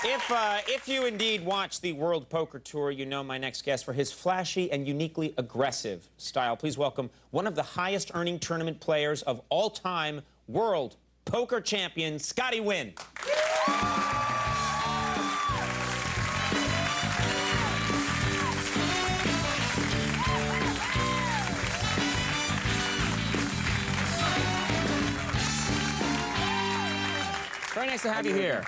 If you indeed watch the World Poker Tour, you know my next guest for his flashy and uniquely aggressive style. Please welcome one of the highest earning tournament players of all time, world poker champion, Scotty Nguyen. Very nice to have you here.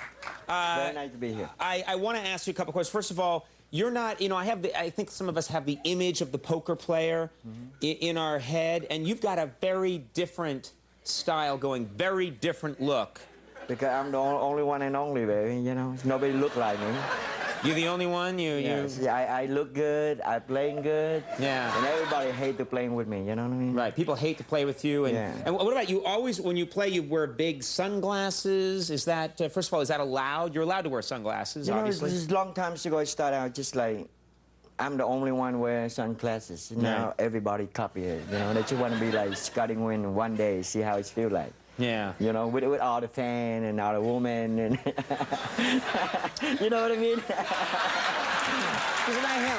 Very nice to be here. I want to ask you a couple questions. First of all, you're not, you know, I think some of us have the image of the poker player in our head, and you've got a very different style going, very different look. Because I'm the only one and only, baby, you know. Nobody look like me. You're the only one? Yes. Yeah, I look good, I playing good. Yeah. And everybody hate to playing with me, you know what I mean? Right, people hate to play with you. And, yeah. And what about you? Always, when you play, you wear big sunglasses. Is that, first of all, is that allowed? You're allowed to wear sunglasses, obviously. This is long time ago, I started out just like, I'm the only one wearing sunglasses. Now everybody copy it, you know. They just want to be like Scotty Nguyen one day, see how it feels like. Yeah. You know, with all the fans and all the women and you know what I mean? It's not him.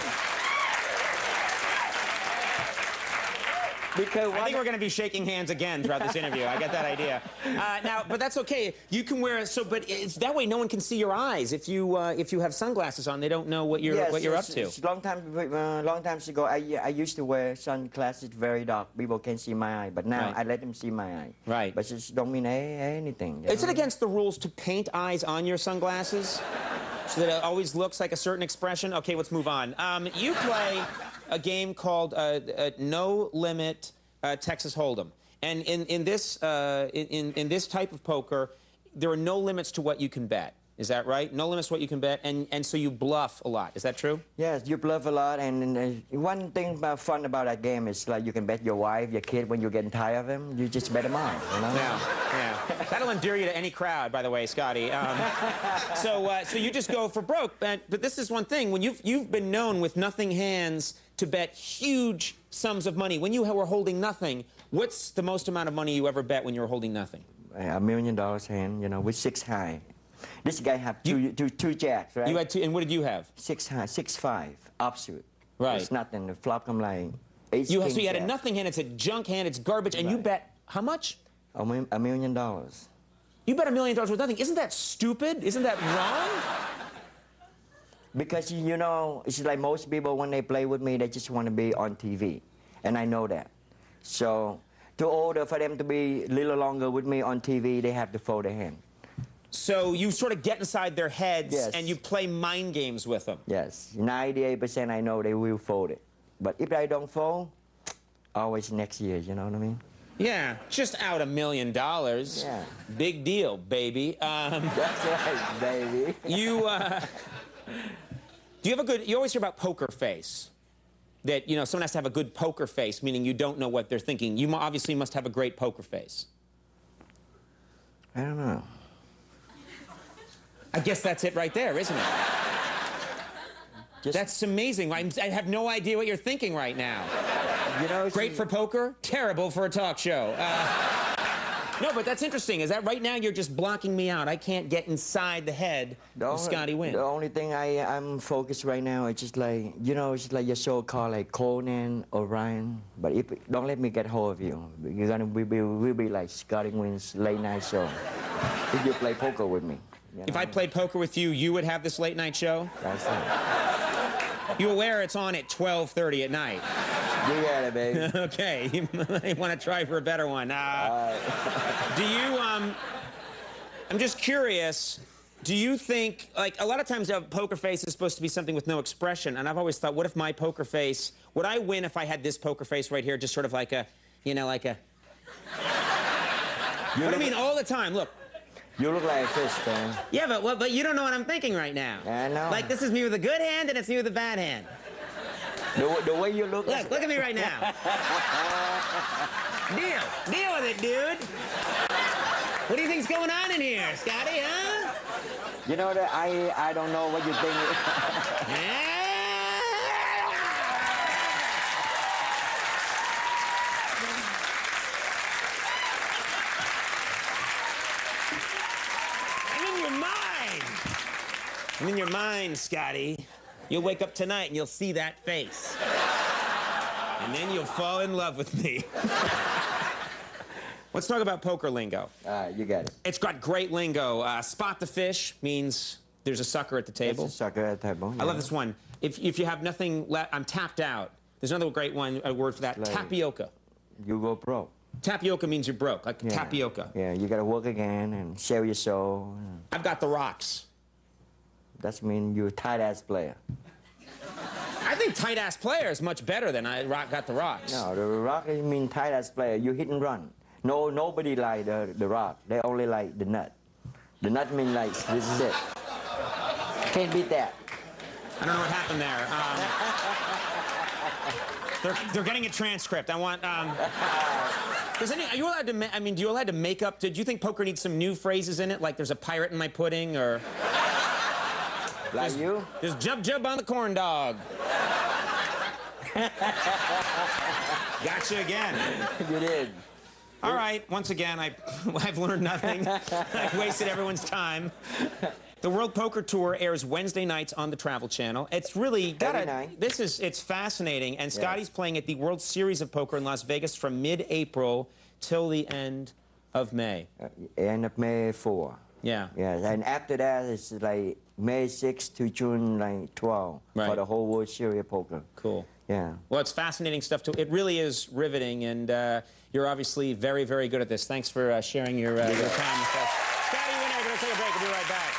Because I think we're going to be shaking hands again throughout this interview. I get that idea. Now, but that's okay. You can wear but it's that way no one can see your eyes. If you have sunglasses on, they don't know what you're up to. Yes, long time ago, I used to wear sunglasses very dark. People can see my eye, but now I let them see my eye. Right. But it don't mean anything. Is it against the rules to paint eyes on your sunglasses so that it always looks like a certain expression? Okay, let's move on. You play a game called No Limit Texas Hold'em, and in this type of poker, there are no limits to what you can bet. Is that right? No limits to what you can bet, and so you bluff a lot. Is that true? Yes, you bluff a lot, and one thing fun about that game is like you can bet your wife, your kid, when you're getting tired of them, you just bet them on, you know? Yeah. That'll endear you to any crowd, by the way, Scotty. So you just go for broke, but this is one thing. When you've been known with nothing hands to bet huge sums of money. When you were holding nothing, what's the most amount of money you ever bet when you were holding nothing? $1 million hand, you know, with 6 high. This guy had two jacks, right? You had two, and what did you have? 6 high, 6-5, offsuit. Right. It's nothing. The flop come like 8. So you had a nothing hand. It's a junk hand. It's garbage, and you bet how much? $1 million. You bet $1 million with nothing. Isn't that stupid? Isn't that wrong? Because, you know, it's like most people, when they play with me, they just want to be on TV. And I know that. So, in order for them to be a little longer with me on TV, they have to fold their hand. So you sort of get inside their heads and you play mind games with them. Yes. 98% I know they will fold it. But if I don't fold, always next year, you know what I mean? Yeah, just out $1 million. Yeah. Big deal, baby. That's right, baby. Do you have a good, you always hear about poker face. That, you know, someone has to have a good poker face, meaning you don't know what they're thinking. You obviously must have a great poker face. I don't know. I guess that's it right there, isn't it? That's amazing. I have no idea what you're thinking right now. You know, great for poker, terrible for a talk show. No, but that's interesting. Is that right now you're just blocking me out? I can't get inside the head of Scotty Nguyen. The only thing I'm focused right now is just like, you know, it's like your show called like Conan Obsessed. But don't let me get hold of you. You're gonna we'll be like Scotty Nguyen's late night show. If you play poker with me. You know? If I played poker with you, you would have this late night show? That's it. You aware it's on at 12:30 at night? You got it, baby. Okay, you might want to try for a better one. Do you, I'm just curious, do you think, like, a lot of times a poker face is supposed to be something with no expression, and I've always thought, what if my poker face, would I win if I had this poker face right here, just sort of like a, you know, like a... What I mean, all the time, look. You look like a fish, man. Yeah, but you don't know what I'm thinking right now. I know. Like, this is me with a good hand, and it's me with a bad hand. The way you look... Look at me right now. Deal with it, dude. What do you think's going on in here, Scotty, huh? You know that I don't know what you think. And in your mind, Scotty, you'll wake up tonight and you'll see that face. And then you'll fall in love with me. Let's talk about poker lingo. You got it. It's got great lingo. Spot the fish means there's a sucker at the table. There's a sucker at the table. I love this one. If you have nothing left, I'm tapped out. There's another great one, a word for that. Like, tapioca. You go broke. Tapioca means you're broke, like Yeah. tapioca. Yeah, you gotta work again and sell your soul. I've got the rocks. That means you're a tight-ass player. I think tight-ass player is much better than got the rocks. No, the rock mean tight-ass player. You hit and run. No, nobody like the rock. They only like the nut. The nut mean like, this is it. Can't beat that. I don't know what happened there. They're getting a transcript. I want. Are you allowed to? I mean, do you allowed to make up? Did you think poker needs some new phrases in it, like "there's a pirate in my pudding" or? Like you? There's "jub jub on the corn dog." Gotcha again. You did. All right. Once again, I've learned nothing. I've wasted everyone's time. The World Poker Tour airs Wednesday nights on the Travel Channel. It's really it's fascinating. And Scotty's playing at the World Series of Poker in Las Vegas from mid-April till the end of May. End of May 4. Yeah. Yeah, and after that, it's like May 6 to June like 12 for the whole World Series of Poker. Cool. Yeah. Well, it's fascinating stuff, too. It really is riveting, and you're obviously very, very good at this. Thanks for sharing your time with us. Scotty, we're going to take a break. We'll be right back.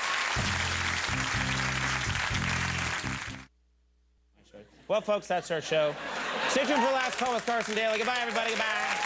Well, folks, that's our show. Stay tuned for Last Call with Carson Daly. Goodbye, everybody. Goodbye.